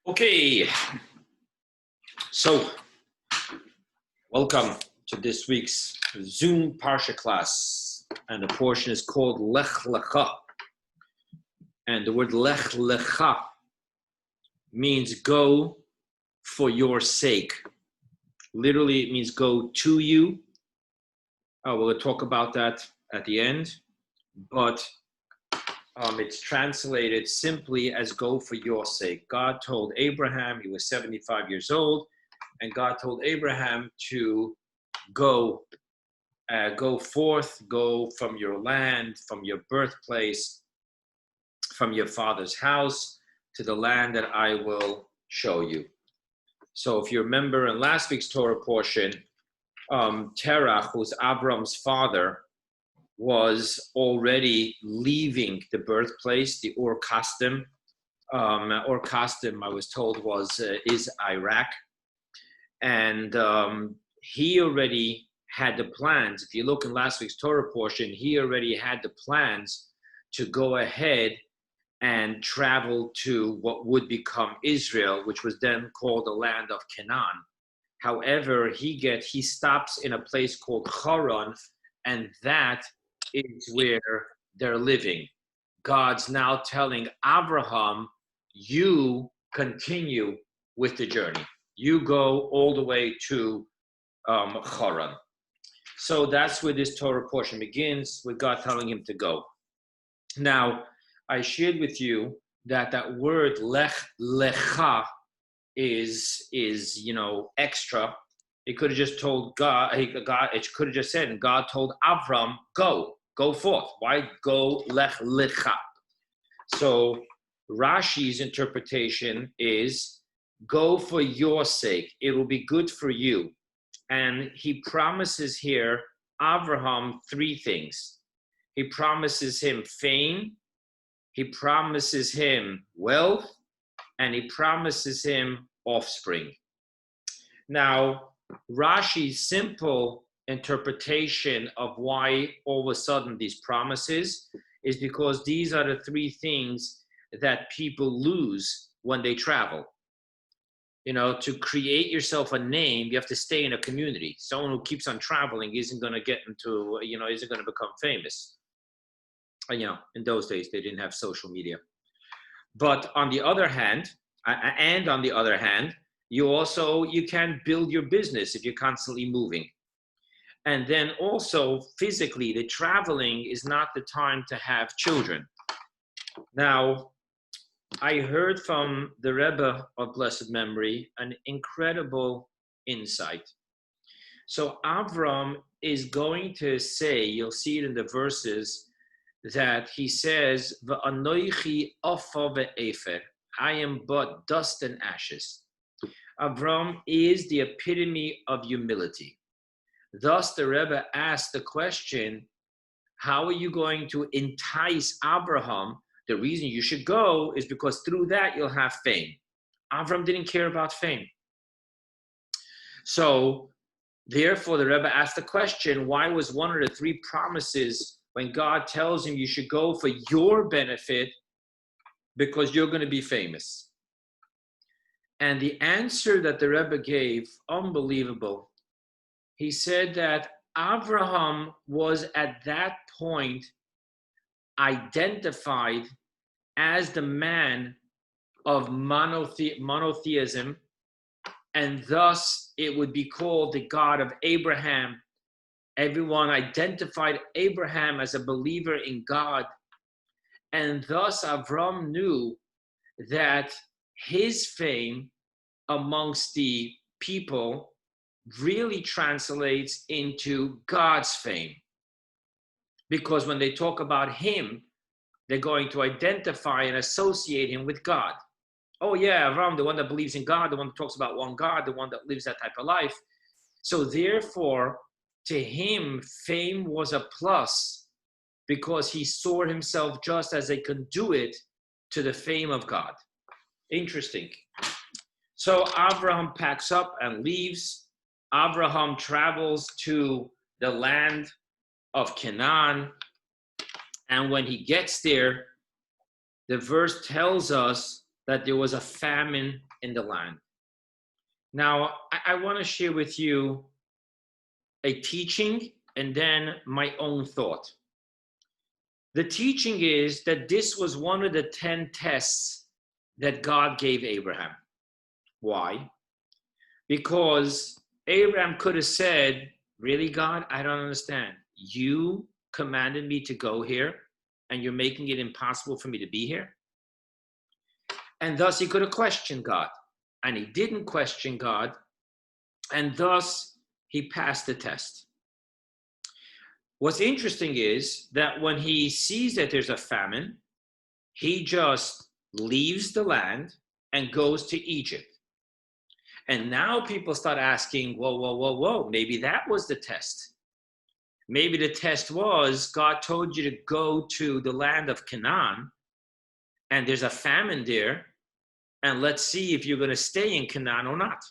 Okay, so welcome to this week's Zoom Parsha class, and the portion is called Lech Lecha. And the word Lech Lecha means go for your sake. Literally, it means go to you. We'll talk about that at the end, but it's translated simply as go for your sake. God told Abraham, he was 75 years old, and God told Abraham to go forth, go from your land, from your birthplace, from your father's house, to the land that I will show you. So if you remember in last week's Torah portion, Terach, who's Avrohom's father, was already leaving the birthplace, the Ur Kasdim. Ur Kasdim, I was told, is Iraq. And he already had the plans. If you look in last week's Torah portion, he already had the plans to go ahead and travel to what would become Israel, which was then called the land of Canaan. However, he stops in a place called Haran, and that is where they're living. God's now telling Avrohom, you continue with the journey. You go all the way to Haran. So that's where this Torah portion begins, with God telling him to go. Now, I shared with you that word Lech Lecha is extra. It could have just told God. It could have just said, and God told Avram, go forth. Why go Lech Lecha? So Rashi's interpretation is, go for your sake. It will be good for you. And he promises here Avrohom three things. He promises him fame, he promises him wealth, and he promises him offspring. Now, Rashi's simple interpretation of why all of a sudden these promises is because these are the three things that people lose when they travel. To create yourself a name, you have to stay in a community. Someone who keeps on traveling isn't going to get into, isn't going to become famous. In those days, they didn't have social media. But on the other hand, you can build your business if you're constantly moving. And then also physically, the traveling is not the time to have children. Now, I heard from the Rebbe of blessed memory an incredible insight. So Avram is going to say, you'll see it in the verses, that he says, "V'anoichi ofa ve'efer," I am but dust and ashes. Avram is the epitome of humility. Thus, the Rebbe asked the question, how are you going to entice Abraham? The reason you should go is because through that you'll have fame. Avram didn't care about fame. So, therefore, the Rebbe asked the question, why was one of the three promises when God tells him you should go for your benefit because you're going to be famous? And the answer that the Rebbe gave, unbelievable. He said that Avraham was at that point identified as the man of monotheism, and thus it would be called the God of Abraham. Everyone identified Abraham as a believer in God, and thus Avram knew that his fame amongst the people really translates into God's fame. Because when they talk about him, they're going to identify and associate him with God. Oh yeah, Avram, the one that believes in God, the one that talks about one God, the one that lives that type of life. So therefore, to him, fame was a plus because he saw himself just as a conduit to the fame of God. Interesting. So Abraham packs up and leaves. Abraham travels to the land of Canaan. And when he gets there, the verse tells us that there was a famine in the land. Now, I want to share with you a teaching and then my own thought. The teaching is that this was one of the 10 tests that God gave Abraham. Why? Because Abraham could have said, really, God, I don't understand. You commanded me to go here, and you're making it impossible for me to be here? And thus he could have questioned God. And he didn't question God, and thus he passed the test. What's interesting is that when he sees that there's a famine, he just leaves the land and goes to Egypt. And now people start asking, whoa, maybe that was the test. Maybe the test was God told you to go to the land of Canaan, and there's a famine there, and let's see if you're going to stay in Canaan or not.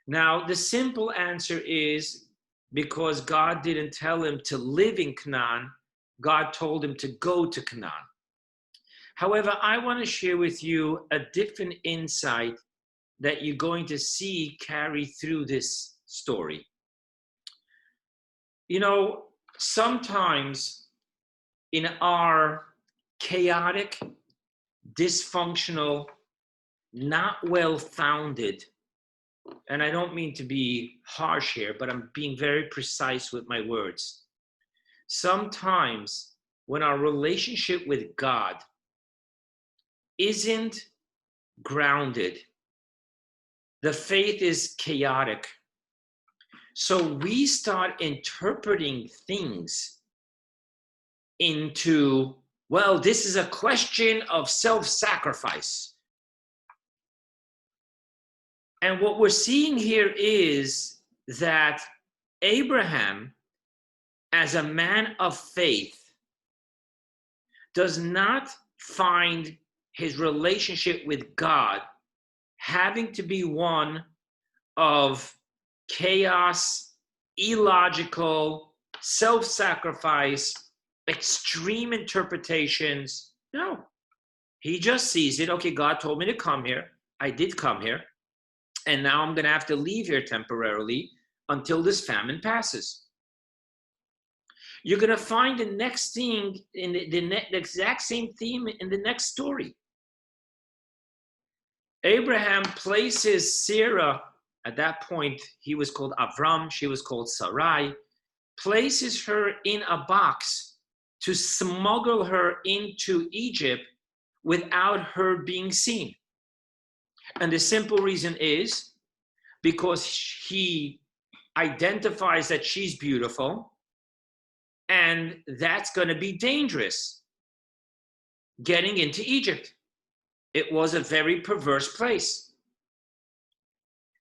Now, the simple answer is because God didn't tell him to live in Canaan, God told him to go to Canaan. However, I want to share with you a different insight that you're going to see carry through this story. You know, sometimes in our chaotic, dysfunctional, not well-founded, and I don't mean to be harsh here, but I'm being very precise with my words. Sometimes when our relationship with God isn't grounded, the faith is chaotic. So we start interpreting things into, well, this is a question of self-sacrifice. And what we're seeing here is that Abraham, as a man of faith, does not find his relationship with God having to be one of chaos, illogical, self-sacrifice, extreme interpretations. No, he just sees it. Okay, God told me to come here. I did come here. And now I'm going to have to leave here temporarily until this famine passes. You're going to find the next thing in the exact same theme in the next story. Abraham places Sarah, at that point he was called Avrohom, she was called Sarai, places her in a box to smuggle her into Egypt without her being seen. And the simple reason is because he identifies that she's beautiful, and that's going to be dangerous, getting into Egypt. It was a very perverse place.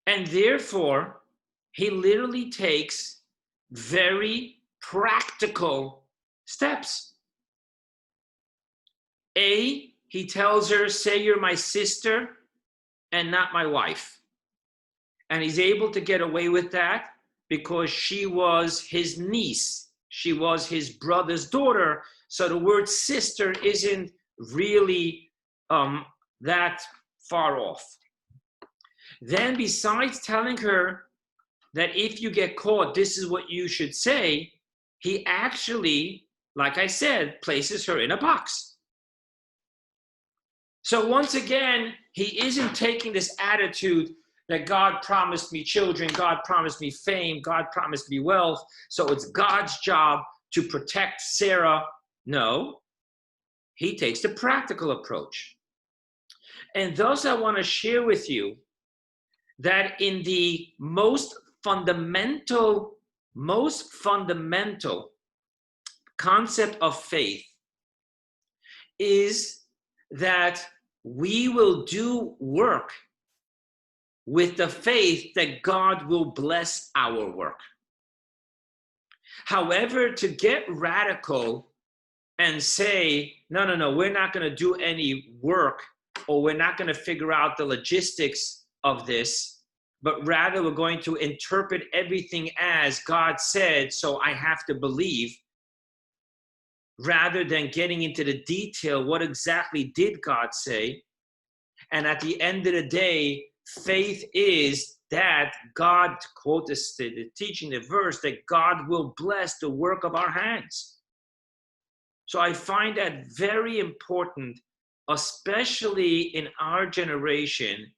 And therefore, he literally takes very practical steps. He tells her, say you're my sister and not my wife. And he's able to get away with that because she was his niece. She was his brother's daughter. So the word sister isn't really that far off. Then besides telling her that if you get caught, this is what you should say, he actually, like I said, places her in a box. So once again, he isn't taking this attitude that God promised me children, God promised me fame, God promised me wealth, so it's God's job to protect Sarah. No, he takes the practical approach. And thus I want to share with you that in the most fundamental concept of faith is that we will do work with the faith that God will bless our work. However, to get radical and say, no, we're not going to do any work, or we're not going to figure out the logistics of this, but rather we're going to interpret everything as God said, so I have to believe. rather than getting into the detail, what exactly did God say? And at the end of the day, faith is that God, quote the teaching, the verse, that God will bless the work of our hands. So I find that very important, especially in our generation,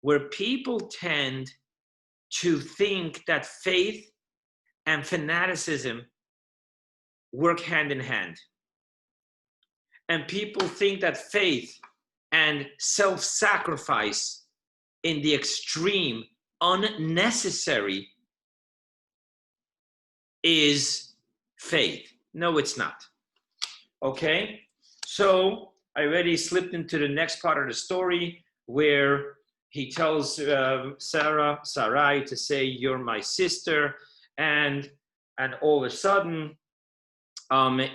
where people tend to think that faith and fanaticism work hand in hand. And people think that faith and self-sacrifice in the extreme, unnecessary, is faith. No, it's not. Okay? So I already slipped into the next part of the story where he tells Sarai to say, "You're my sister," and all of a sudden,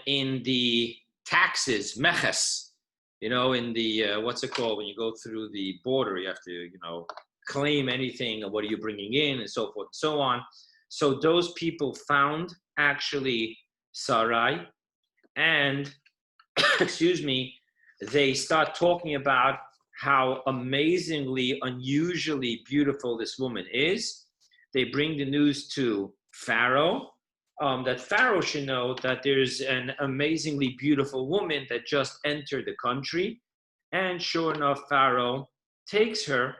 in the taxes, meches, in the what's it called when you go through the border, you have to claim anything, and what are you bringing in, and so forth and so on. So those people found actually Sarai, and excuse me, they start talking about how amazingly, unusually beautiful this woman is. They bring the news to Pharaoh, that Pharaoh should know that there's an amazingly beautiful woman that just entered the country. And sure enough, Pharaoh takes her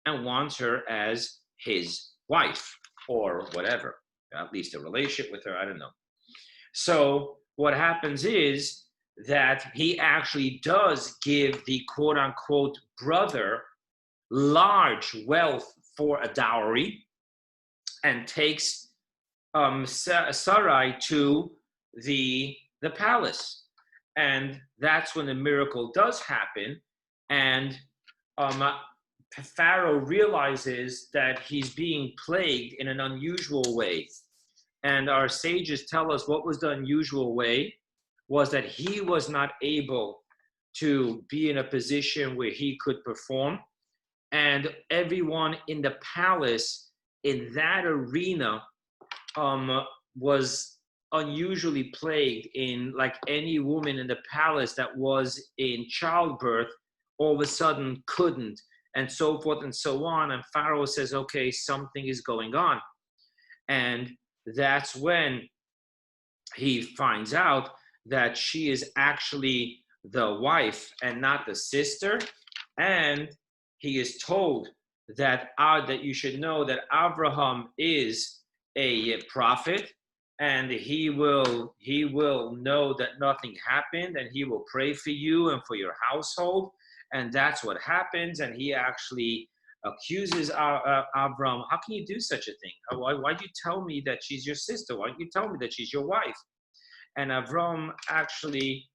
and wants her as his wife, or whatever, at least a relationship with her, I don't know. So what happens is that he actually does give the quote-unquote brother large wealth for a dowry, and takes Sarai to the palace. And that's when the miracle does happen. And Pharaoh realizes that he's being plagued in an unusual way. And our sages tell us what was the unusual way was that he was not able to be in a position where he could perform. And everyone in the palace, in that arena, was unusually plagued, in like any woman in the palace that was in childbirth, all of a sudden couldn't, and so forth and so on. And Pharaoh says, okay, something is going on. And that's when he finds out that she is actually the wife and not the sister. And he is told that that you should know that Avrohom is a prophet, and he will know that nothing happened, and he will pray for you and for your household. And that's what happens. And he actually accuses Avram, how can you do such a thing? Why'd you tell me that she's your sister? Why don't you tell me that she's your wife? And Avram actually,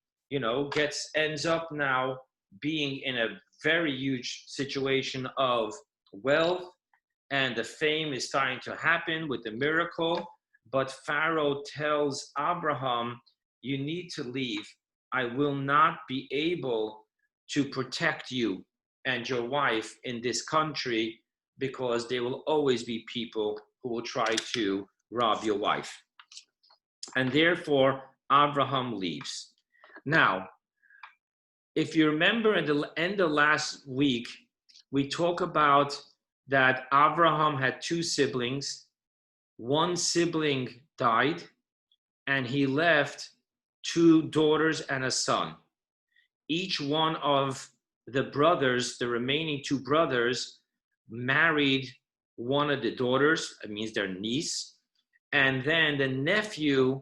ends up now being in a very huge situation of wealth, and the fame is starting to happen with the miracle. But Pharaoh tells Abraham, you need to leave. I will not be able to protect you and your wife in this country, because there will always be people who will try to rob your wife. And therefore, Abraham leaves. Now, if you remember at the end of last week, we talk about that Abraham had two siblings. One sibling died, and he left two daughters and a son. Each one of the brothers, the remaining two brothers, married one of the daughters, it means their niece, and then the nephew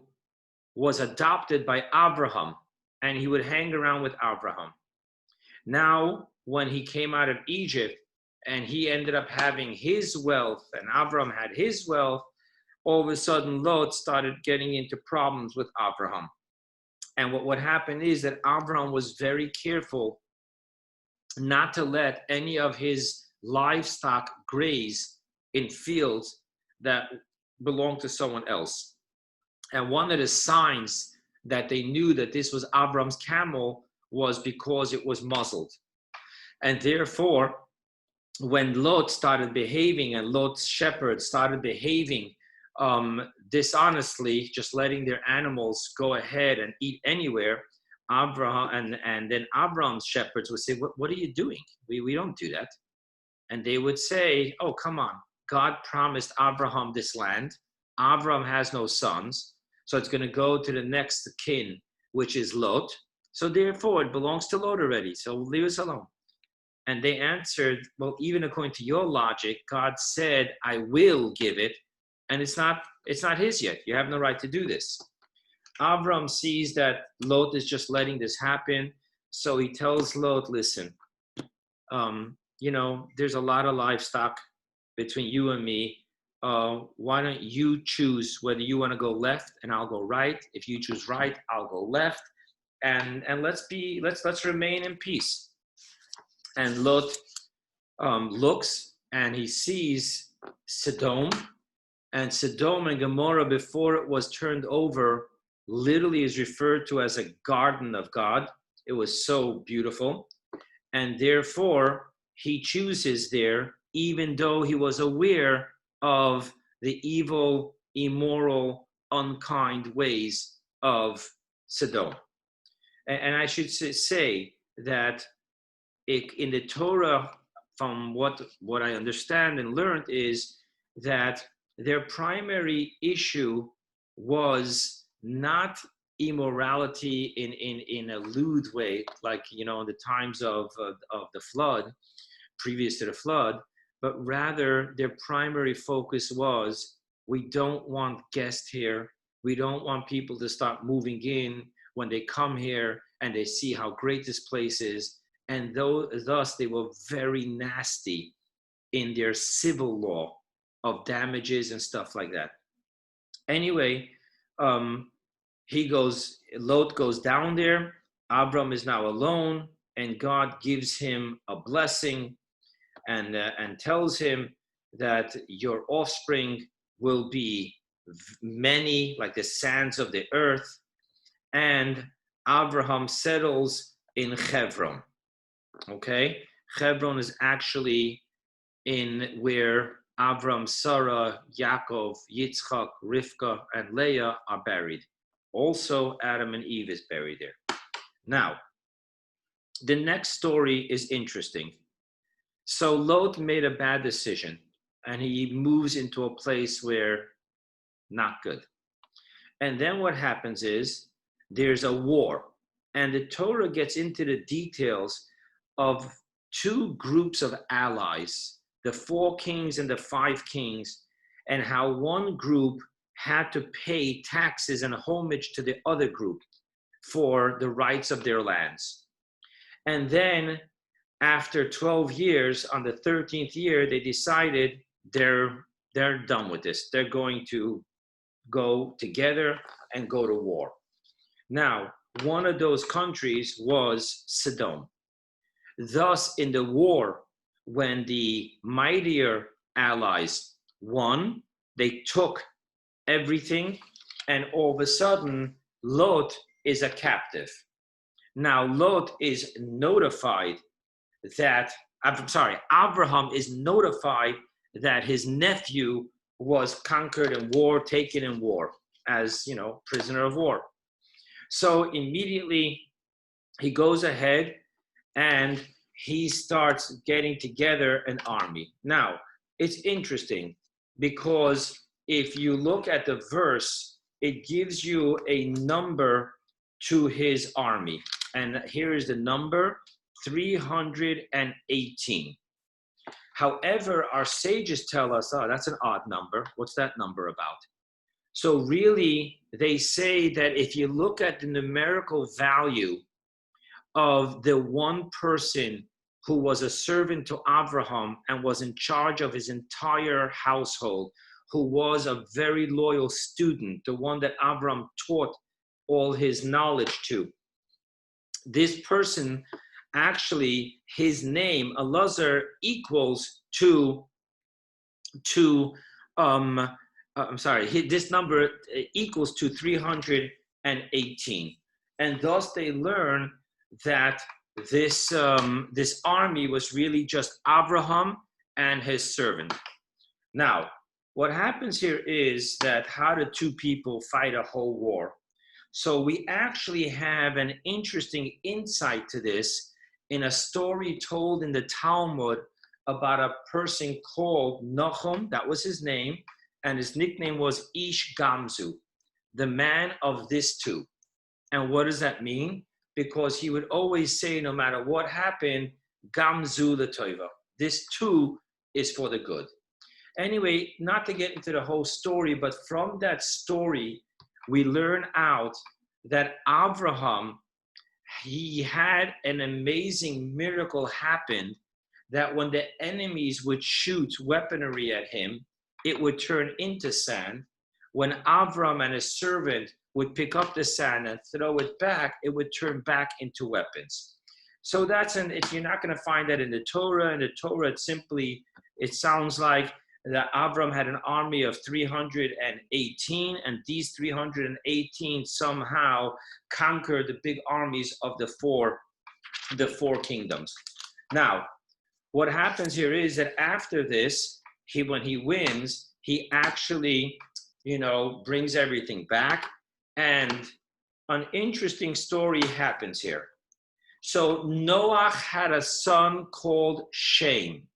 was adopted by Abraham, and he would hang around with Abraham. Now, when he came out of Egypt and he ended up having his wealth, and Abraham had his wealth, all of a sudden Lot started getting into problems with Abraham. And what happened is that Abraham was very careful not to let any of his livestock graze in fields that belonged to someone else. And one of the signs that they knew that this was Abraham's camel was because it was muzzled. And therefore, when Lot started behaving, and Lot's shepherd started behaving dishonestly just letting their animals go ahead and eat anywhere, Avraham and then Avraham's shepherds would say, what are you doing? We don't do that. And they would say, oh, come on. God promised Abraham this land. Abraham has no sons. So it's going to go to the next kin, which is Lot. So therefore, it belongs to Lot already. So leave us alone. And they answered, well, even according to your logic, God said, I will give it. And it's not his yet. You have no right to do this. Avram sees that Lot is just letting this happen. So he tells Lot, listen, there's a lot of livestock between you and me. Why don't you choose whether you want to go left and I'll go right. If you choose right, I'll go left. And let's remain in peace. And Lot looks and he sees Sodom. And Sodom and Gomorrah, before it was turned over, literally is referred to as a garden of God. It was so beautiful. And therefore, he chooses there, even though he was aware of the evil, immoral, unkind ways of Sodom. And I should say that in the Torah, from what I understand and learned, is that their primary issue was not immorality in a lewd way, like in the times of the flood, previous to the flood, but rather their primary focus was, we don't want guests here. We don't want people to start moving in when they come here and they see how great this place is. And thus they were very nasty in their civil law of damages and stuff like that. Anyway, Lot goes down there. Abram is now alone, and God gives him a blessing and tells him that your offspring will be many, like the sands of the earth. And Abraham settles in Hebron. Okay, Hebron is actually in where Avram, Sarah, Yaakov, Yitzchak, Rivka, and Leah are buried. Also, Adam and Eve is buried there. Now, the next story is interesting. So Lot made a bad decision, and he moves into a place where not good. And then what happens is there's a war, and the Torah gets into the details of two groups of allies, the 4 kings and the 5 kings, and how one group had to pay taxes and homage to the other group for the rights of their lands. And then after 12 years, on the 13th year, they decided they're done with this. They're going to go together and go to war. Now, one of those countries was Sodom. Thus, in the war, when the mightier allies won, they took everything, and all of a sudden, Lot is a captive. Now, Lot is notified that, Abraham is notified that his nephew was conquered in war, taken in war, as, prisoner of war. So immediately, he goes ahead and he starts getting together an army. Now, it's interesting because if you look at the verse, it gives you a number to his army. And here is the number, 318. However, our sages tell us, oh, that's an odd number. What's that number about? So really, they say that if you look at the numerical value of the one person who was a servant to Avrohom and was in charge of his entire household, who was a very loyal student, the one that Avram taught all his knowledge to. This person, actually, his name, Elazar, equals this number equals to 318. And thus they learn that this army was really just Abraham and his servant. Now, what happens here is that how do two people fight a whole war? So we actually have an interesting insight to this in a story told in the Talmud about a person called Nahum, that was his name, and his nickname was Ish Gamzu, the man of this two. And what does that mean? Because he would always say, no matter what happened, Gamzu l'toiva, this too is for the good. Anyway, not to get into the whole story, but from that story, we learn out that Avrohom, he had an amazing miracle happen, that when the enemies would shoot weaponry at him, it would turn into sand. When Avram and his servant would pick up the sand and throw it back, it would turn back into weapons. So that's if you're not going to find that in the Torah. In the Torah, it sounds like that Avram had an army of 318, and these 318 somehow conquered the big armies of the four kingdoms. Now, what happens here is that after this, when he wins, he actually, brings everything back, and an interesting story happens here. So Noach had a son called Shem.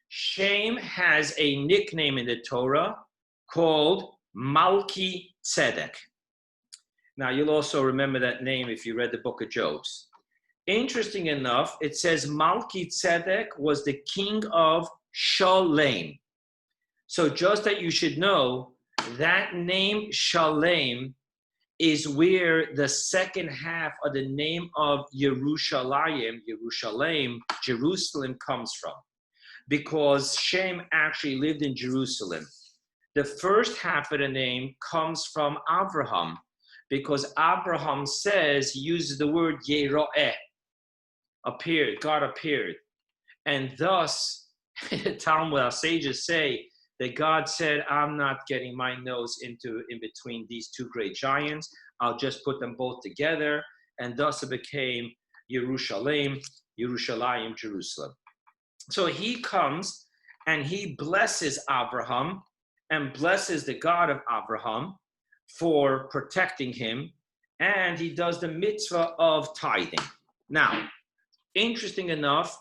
Shem has a nickname in the Torah called Malki Tzedek. Now, you'll also remember that name if you read the book of Jobs. Interesting enough, it says Malki Tzedek was the king of Shalem. So just that you should know, that name Shalem is where the second half of the name of Yerushalayim, Jerusalem comes from. Because Shem actually lived in Jerusalem. The first half of the name comes from Avrohom, because Avrohom he uses the word Yeroeh, appeared, God appeared. And thus, in the Talmud, our sages say that God said, I'm not getting my nose in between these two great giants. I'll just put them both together. And thus it became Yerushalayim, Jerusalem. So he comes and he blesses Avrohom and blesses the God of Avrohom for protecting him, and he does the mitzvah of tithing. Now, interesting enough,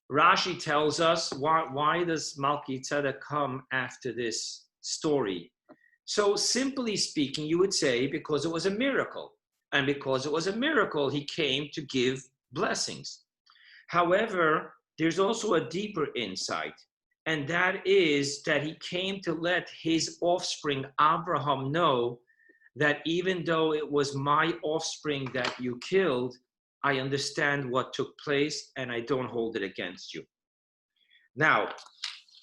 Rashi tells us why does Malki Tzedek come after this story? So simply speaking, you would say because it was a miracle, and because it was a miracle, he came to give blessings. However, there's also a deeper insight, and that is that he came to let his offspring, Avrohom, know that even though it was my offspring that you killed, I understand what took place, and I don't hold it against you. Now,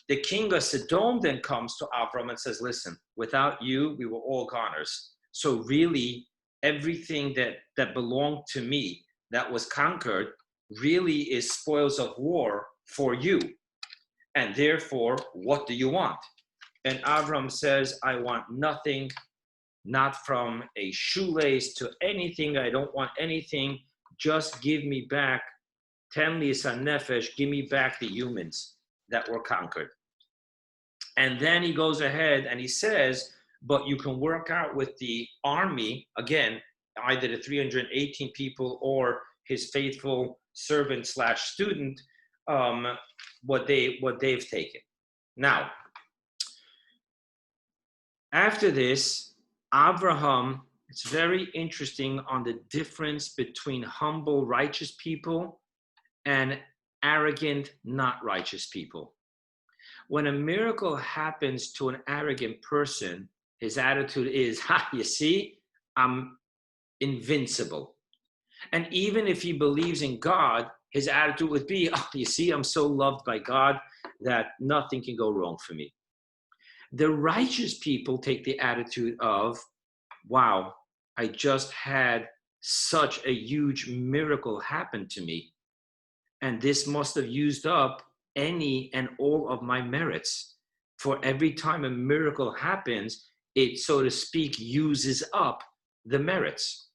the king of Sodom then comes to Avram and says, listen, without you, we were all goners. So really, everything that belonged to me that was conquered really is spoils of war for you. And therefore, what do you want? And Avram says, I want nothing, not from a shoelace to anything. I don't want anything. Just give me back, ten li nefesh, give me back the humans that were conquered. And then he goes ahead and he says, but you can work out with the army, again, either the 318 people or his faithful servant / student, what they've taken. Now, after this, Avrohom, it's very interesting on the difference between humble, righteous people and arrogant, not righteous people. When a miracle happens to an arrogant person, his attitude is, you see, I'm invincible. And even if he believes in God, his attitude would be, you see, I'm so loved by God that nothing can go wrong for me. The righteous people take the attitude of, wow, I just had such a huge miracle happen to me. And this must have used up any and all of my merits. For every time a miracle happens, it, so to speak, uses up the merits.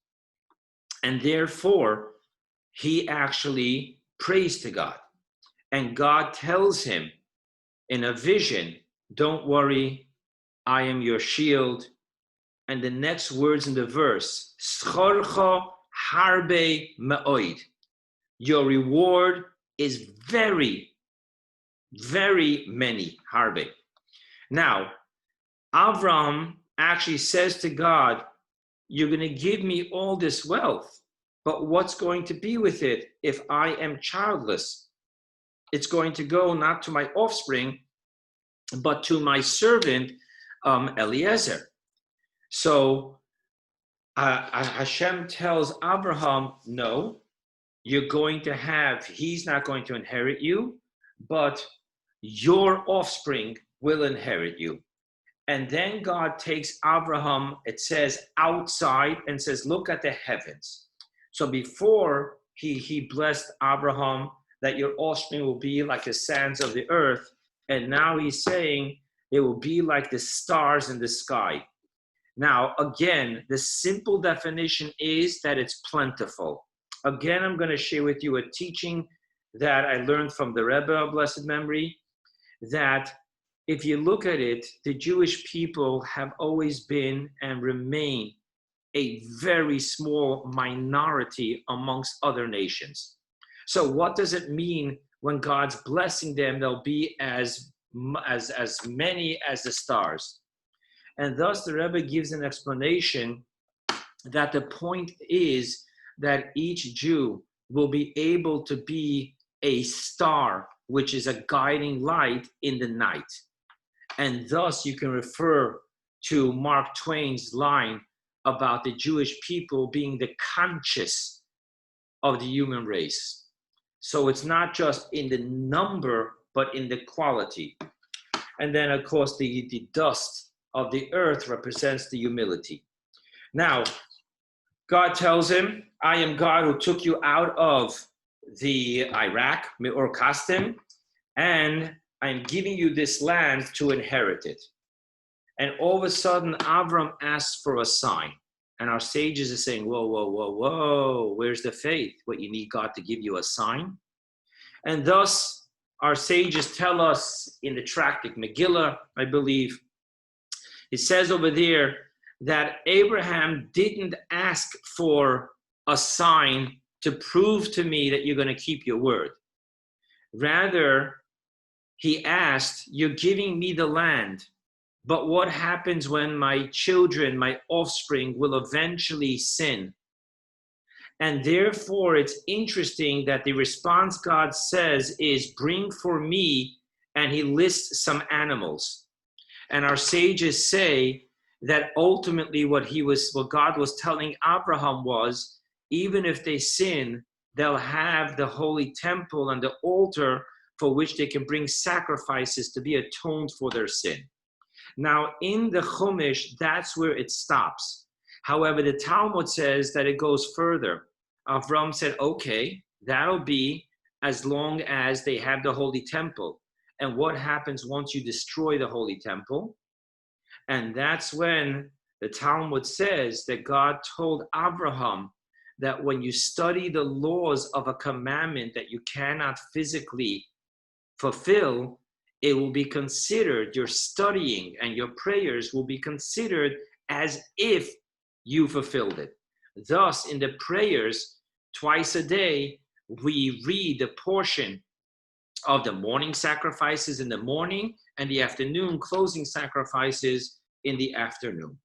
And therefore, he actually prays to God. And God tells him in a vision, don't worry, I am your shield. And the next words in the verse, Schorcha harbe me'oid. Your reward is very, very many, harbe. Now, Avrohom actually says to God, you're going to give me all this wealth, but what's going to be with it if I am childless? It's going to go not to my offspring, but to my servant Eliezer. So Hashem tells Abraham, no, you're going to have, he's not going to inherit you, but your offspring will inherit you. And then God takes Abraham, it says, outside and says, look at the heavens. So before he blessed Abraham that your offspring will be like the sands of the earth. And now he's saying it will be like the stars in the sky. Now, again, the simple definition is that it's plentiful. Again, I'm going to share with you a teaching that I learned from the Rebbe of blessed memory, that if you look at it, the Jewish people have always been and remain a very small minority amongst other nations. So what does it mean when God's blessing them? They'll be as many as the stars. And thus the Rebbe gives an explanation that the point is that each Jew will be able to be a star, which is a guiding light in the night. And thus you can refer to Mark Twain's line about the Jewish people being the conscience of the human race. So it's not just in the number, but in the quality. And then, of course, the dust of the earth represents the humility. Now, God tells him, I am God who took you out of the Iraq, Me'or Kastim, and I'm giving you this land to inherit it. And all of a sudden, Avram asks for a sign. And our sages are saying, whoa, whoa, whoa, whoa, where's the faith? What, you need God to give you a sign? And thus, our sages tell us in the Tractate Megillah, I believe, it says over there that Abraham didn't ask for a sign to prove to me that you're going to keep your word. Rather, he asked, you're giving me the land, but what happens when my children, my offspring, will eventually sin? And therefore, it's interesting that the response God says is, bring for me, and he lists some animals. And our sages say that ultimately what God was telling Abraham was, even if they sin, they'll have the holy temple and the altar for which they can bring sacrifices to be atoned for their sin. Now, in the Chumash, that's where it stops. However, the Talmud says that it goes further. Avram said, okay, that'll be as long as they have the holy temple. And what happens once you destroy the holy temple? And that's when the Talmud says that God told Abraham that when you study the laws of a commandment that you cannot physically fulfill, it will be considered, your studying and your prayers will be considered as if you fulfilled it. Thus, in the prayers, twice a day, we read the portion of the morning sacrifices in the morning and the afternoon closing sacrifices in the afternoon.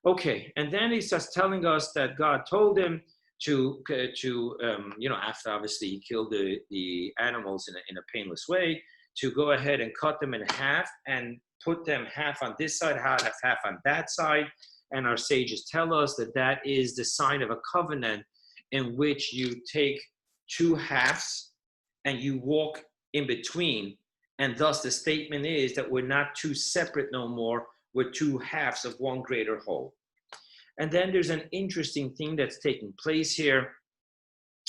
Okay, and then he's just telling us that God told him to after obviously he killed the animals in a painless way, to go ahead and cut them in half and put them half on this side, half on that side. And our sages tell us that that is the sign of a covenant in which you take two halves and you walk in between. And thus the statement is that we're not two separate no more, we're two halves of one greater whole. And then there's an interesting thing that's taking place here,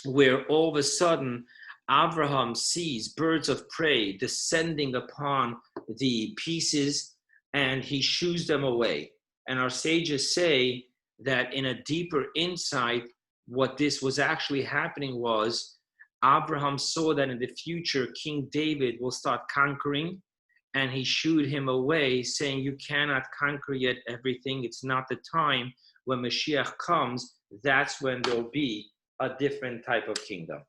where all of a sudden Avraham sees birds of prey descending upon the pieces and he shoos them away. And our sages say that in a deeper insight, what this was actually happening was Abraham saw that in the future, King David will start conquering and he shooed him away, saying, you cannot conquer yet everything. It's not the time. When Mashiach comes, that's when there'll be a different type of kingdom.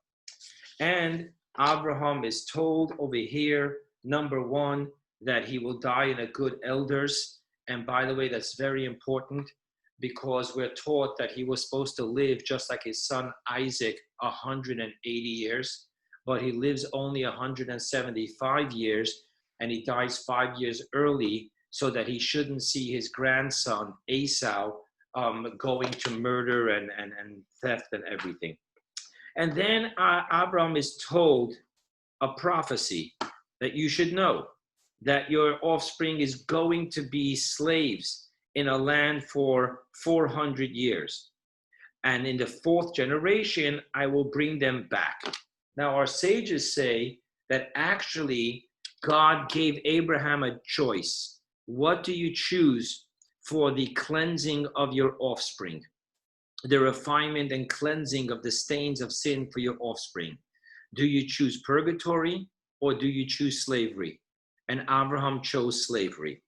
And Avrohom is told over here, number one, that he will die in a good elders. And by the way, that's very important, because we're taught that he was supposed to live just like his son Isaac 180 years, but he lives only 175 years, and he dies 5 years early so that he shouldn't see his grandson Esau going to murder and theft and everything. And then Abraham is told a prophecy that you should know, that your offspring is going to be slaves in a land for 400 years. And in the fourth generation, I will bring them back. Now, our sages say that actually God gave Abraham a choice. What do you choose for the cleansing of your offspring? The refinement and cleansing of the stains of sin for your offspring. Do you choose purgatory or do you choose slavery? And Abraham chose slavery.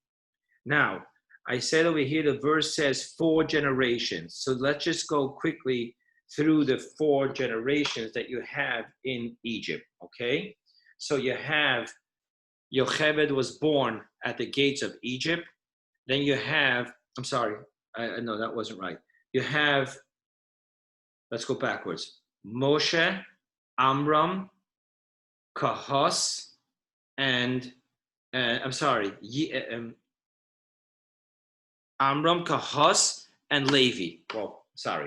Now, I said over here, the verse says 4 generations. So let's just go quickly through the 4 generations that you have in Egypt, okay? So you have Yocheved was born at the gates of Egypt. Then you have, I'm sorry, no, that wasn't right. You have, let's go backwards. Moshe, Amram, Kahos, and Amram, Kahos, and Levi. Well, sorry.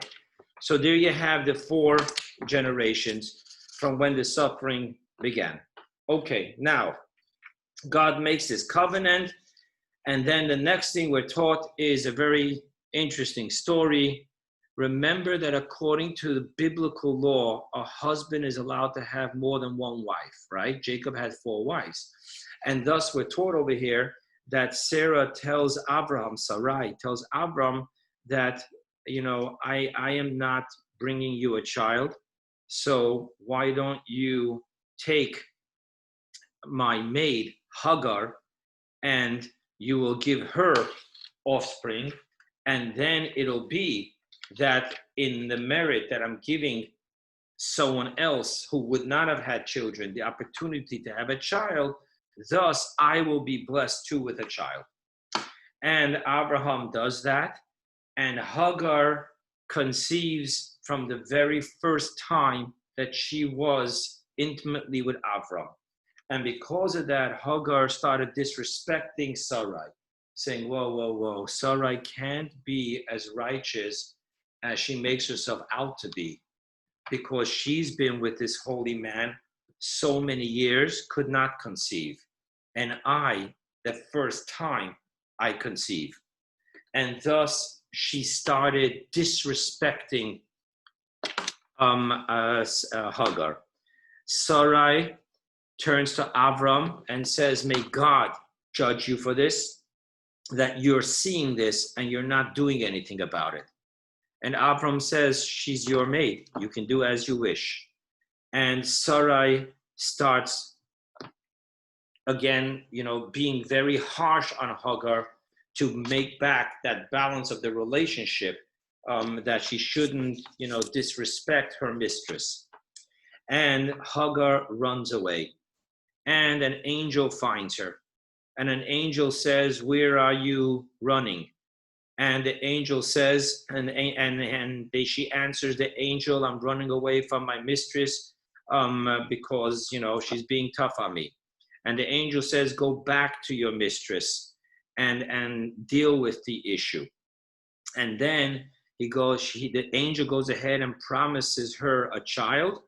So there you have the 4 generations from when the suffering began. Okay, now God makes this covenant, and then the next thing we're taught is a very interesting story. Remember that according to the biblical law, a husband is allowed to have more than one wife, right? Jacob had 4 wives. And thus we're taught over here that Sarah tells Abraham, Sarai tells Abraham that, you know, I am not bringing you a child, so why don't you take my maid Hagar and you will give her offspring, and then it'll be that in the merit that I'm giving someone else who would not have had children the opportunity to have a child, thus I will be blessed too with a child. And Abraham does that, and Hagar conceives from the very first time that she was intimately with Avram. And because of that, Hagar started disrespecting Sarai, saying, whoa, Sarai can't be as righteous as she makes herself out to be, because she's been with this holy man so many years, could not conceive. And I, the first time, I conceive. And thus, she started disrespecting Hagar. Sarai turns to Avram and says, may God judge you for this, that you're seeing this and you're not doing anything about it. And Avram says, she's your maid. You can do as you wish. And Sarai starts, again, you know, being very harsh on Hagar to make back that balance of the relationship, that she shouldn't, you know, disrespect her mistress. And Hagar runs away. And an angel finds her. And an angel says, where are you running? And the angel says, she answers the angel, I'm running away from my mistress because, you know, she's being tough on me. And the angel says, go back to your mistress and deal with the issue. And then the angel goes ahead and promises her a child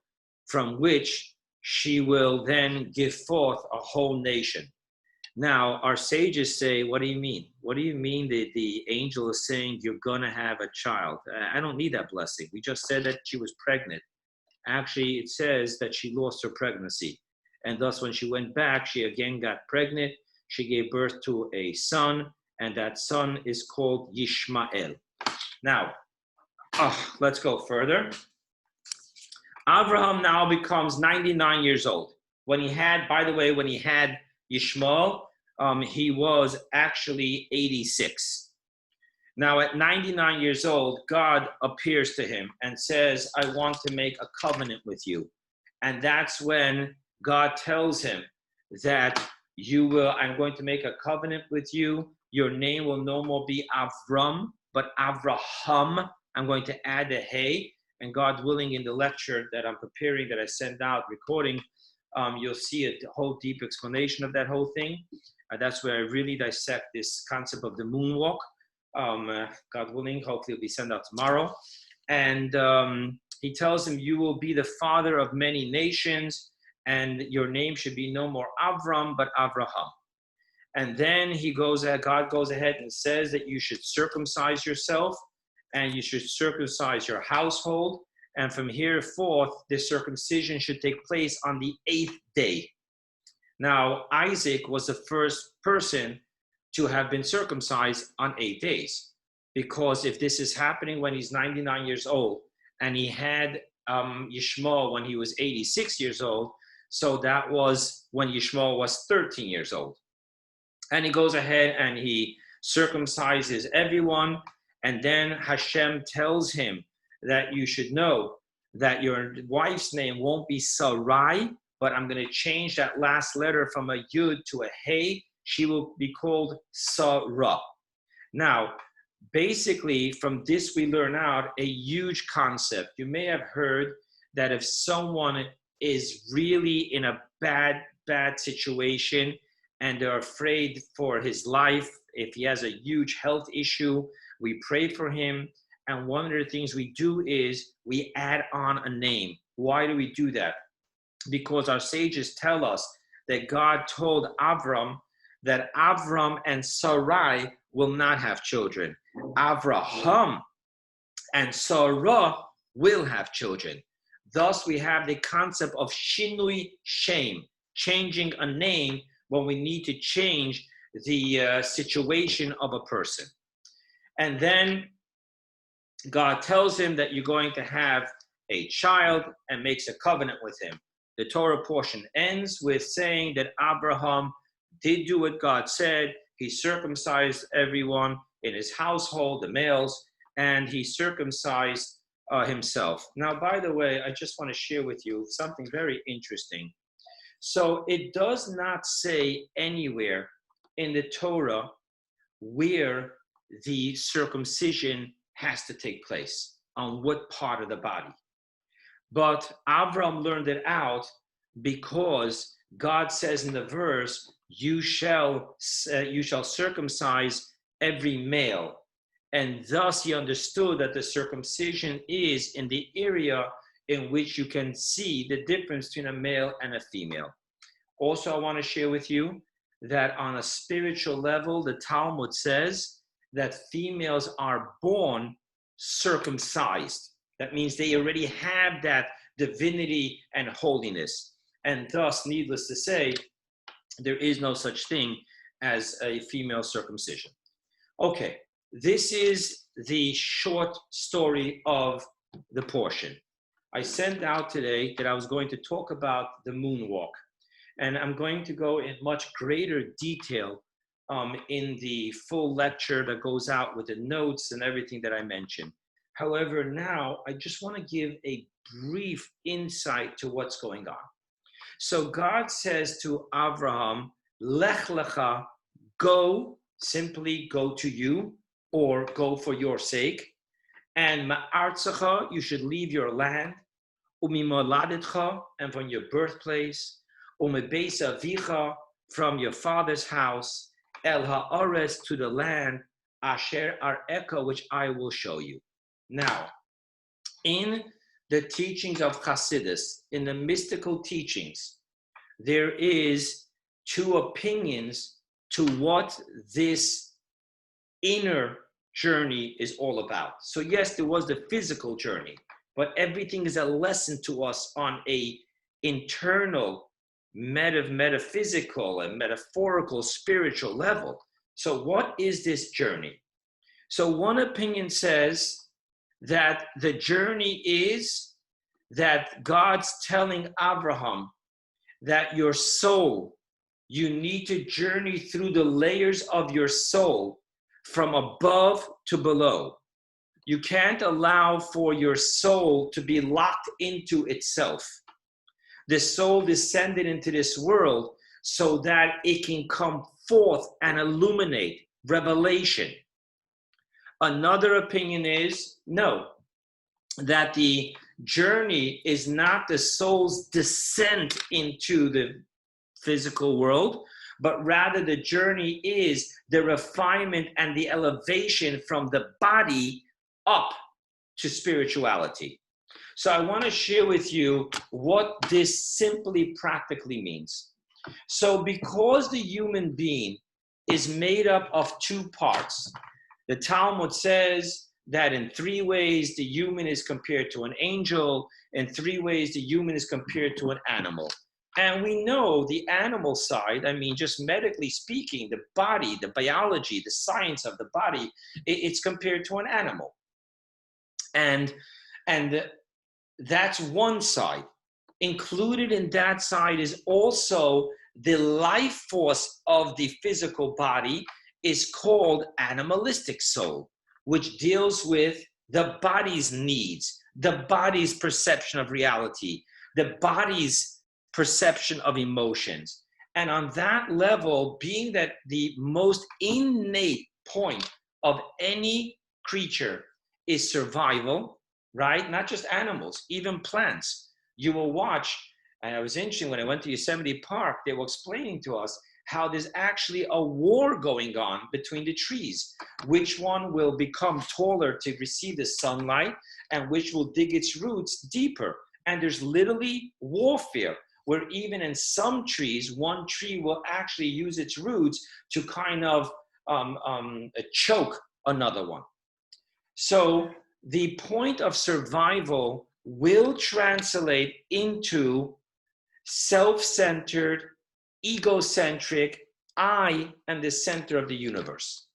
from which she will then give forth a whole nation. Now, our sages say, what do you mean? What do you mean that the angel is saying you're going to have a child? I don't need that blessing. We just said that she was pregnant. Actually, it says that she lost her pregnancy. And thus, when she went back, she again got pregnant. She gave birth to a son, and that son is called Yishmael. Now, let's go further. Avraham now becomes 99 years old. When he had Yishmael, he was actually 86. Now, at 99 years old, God appears to him and says, I want to make a covenant with you. And that's when God tells him that I'm going to make a covenant with you. Your name will no more be Avram, but Avrohom. I'm going to add a hey. And God willing, in the lecture that I'm preparing, that I send out, recording, you'll see a whole deep explanation of that whole thing. That's where I really dissect this concept of the moonwalk. God willing, hopefully it'll be sent out tomorrow. And he tells him, you will be the father of many nations, and your name should be no more Avram, but Avraham. And then God goes ahead and says that you should circumcise yourself, and you should circumcise your household. And from here forth, this circumcision should take place on the 8th day. Now, Isaac was the first person to have been circumcised on 8 days. Because if this is happening when he's 99 years old, and he had Yishmael when he was 86 years old, so that was when Yishmael was 13 years old. And he goes ahead and he circumcises everyone. And then Hashem tells him that you should know that your wife's name won't be Sarai, but I'm going to change that last letter from a Yud to a Hey. She will be called Sarah. Now, basically, from this we learn out a huge concept. You may have heard that if someone is really in a bad situation and they're afraid for his life, if he has a huge health issue, we pray for him. And one of the things we do is we add on a name. Why do we do that? Because our sages tell us that God told Avram that Avram and Sarai will not have children. Avraham and Sarah will have children. Thus, we have the concept of shinui shem, changing a name when we need to change the situation of a person. And then God tells him that you're going to have a child and makes a covenant with him. The Torah portion ends with saying that Abraham did do what God said. He circumcised everyone in his household, the males, and he circumcised himself. Now, by the way, I just want to share with you something very interesting. So it does not say anywhere in the Torah where the circumcision has to take place, on what part of the body. But Avram learned it out because God says in the verse, you shall circumcise every male. And thus he understood that the circumcision is in the area in which you can see the difference between a male and a female. Also, I want to share with you that on a spiritual level, the Talmud says that females are born circumcised. That means they already have that divinity and holiness. And thus, needless to say, there is no such thing as a female circumcision. Okay, this is the short story of the portion. I sent out today that I was going to talk about the moonwalk. And I'm going to go in much greater detail in the full lecture that goes out with the notes and everything that I mentioned. However, now I just want to give a brief insight to what's going on. So God says to Avrohom, Lech Lecha, go, simply go to you, or go for your sake. And Ma'artzecha, you should leave your land. Umimoladetcha, and from your birthplace. Umebeis avicha, from your father's house. El ha'aretz, to the land. Asher ar'eka, which I will show you. Now, in the teachings of Hasidus, in the mystical teachings, there is two opinions to what this inner journey is all about. So yes, there was the physical journey, but everything is a lesson to us on a internal, metaphysical and metaphorical, spiritual level. So what is this journey? So one opinion says that the journey is that God's telling Abraham that your soul, you need to journey through the layers of your soul from above to below. You can't allow for your soul to be locked into itself. The soul descended into this world so that it can come forth and illuminate revelation. Another opinion is, no, that the journey is not the soul's descent into the physical world, but rather the journey is the refinement and the elevation from the body up to spirituality. So I want to share with you what this simply practically means. So because the human being is made up of two parts, the Talmud says that in 3 ways the human is compared to an angel, in 3 ways the human is compared to an animal. And we know the animal side, I mean, just medically speaking, the body, the biology, the science of the body, it's compared to an animal. And that's one side. Included in that side is also the life force of the physical body is called animalistic soul, which deals with the body's needs, the body's perception of reality, the body's perception of emotions. And on that level, being that the most innate point of any creature is survival, right? Not just animals, even plants. You will watch, and it was interesting when I went to Yosemite Park, they were explaining to us how there's actually a war going on between the trees. Which one will become taller to receive the sunlight and which will dig its roots deeper. And there's literally warfare where even in some trees, one tree will actually use its roots to kind of choke another one. So the point of survival will translate into self-centered, egocentric, I am the center of the universe.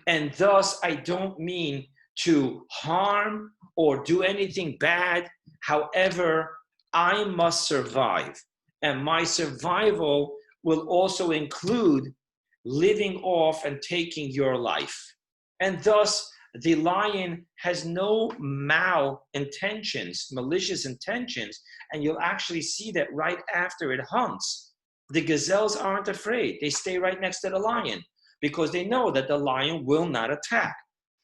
And thus, I don't mean to harm or do anything bad. However, I must survive. And my survival will also include living off and taking your life. And thus, the lion has no malicious intentions, and you'll actually see that right after it hunts. The gazelles aren't afraid. They stay right next to the lion because they know that the lion will not attack.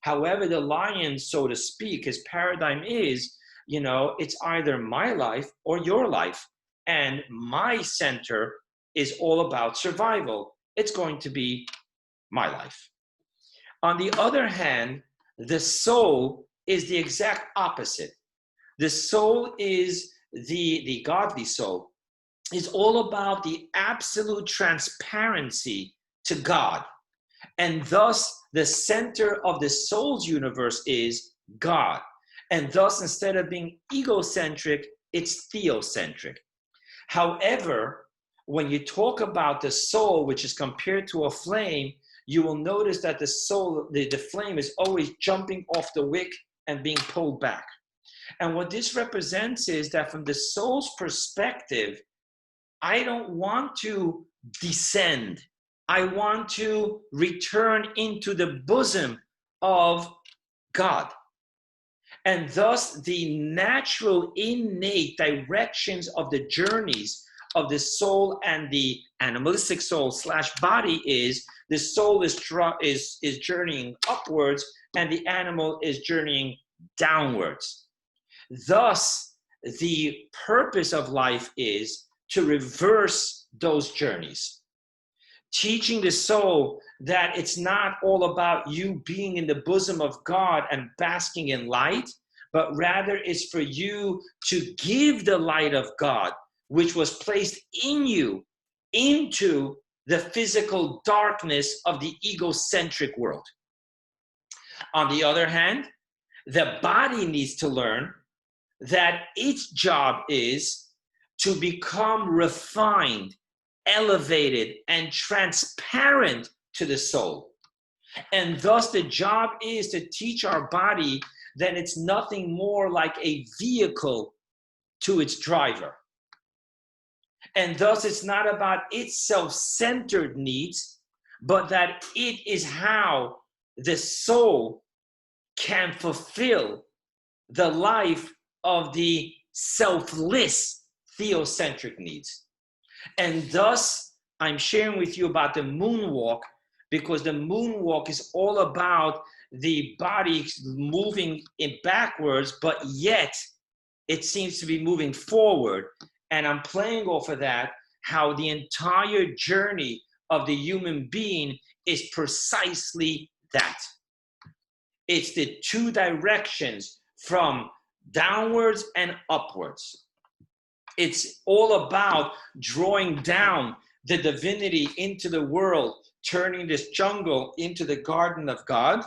However, the lion, so to speak, his paradigm is, it's either my life or your life, and my center is all about survival. It's going to be my life. On the other hand, the soul is the exact opposite. The soul is the godly soul, is all about the absolute transparency to God. And thus, the center of the soul's universe is God. And thus, instead of being egocentric, it's theocentric. However, when you talk about the soul, which is compared to a flame, you will notice that the soul, the flame is always jumping off the wick and being pulled back. And what this represents is that from the soul's perspective, I don't want to descend. I want to return into the bosom of God. And thus, the natural, innate directions of the journeys of the soul and the animalistic soul / body is the soul is journeying upwards and the animal is journeying downwards. Thus, the purpose of life is to reverse those journeys, teaching the soul that it's not all about you being in the bosom of God and basking in light, but rather it's for you to give the light of God, which was placed in you, into the physical darkness of the egocentric world. On the other hand, the body needs to learn that its job is to become refined, elevated, and transparent to the soul. And thus the job is to teach our body that it's nothing more like a vehicle to its driver. And thus it's not about its self-centered needs, but that it is how the soul can fulfill the life of the selfless theocentric needs. And thus, I'm sharing with you about the moonwalk, because the moonwalk is all about the body moving in backwards, but yet it seems to be moving forward. And I'm playing off of that, how the entire journey of the human being is precisely that. It's the two directions, from downwards and upwards. It's all about drawing down the divinity into the world, turning this jungle into the garden of God.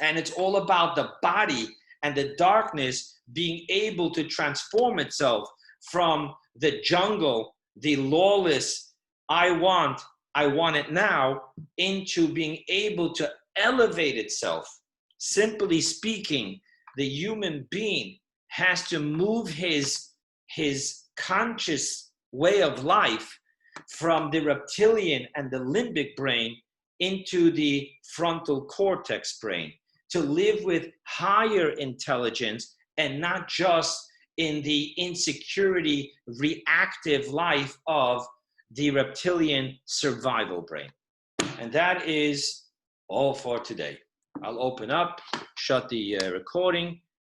And it's all about the body and the darkness being able to transform itself from the jungle, the lawless, I want it now, into being able to elevate itself. Simply speaking, the human being has to move his conscious way of life from the reptilian and the limbic brain into the frontal cortex brain, to live with higher intelligence and not just in the insecurity, reactive life of the reptilian survival brain. And that is all for today. I'll open up, shut the recording,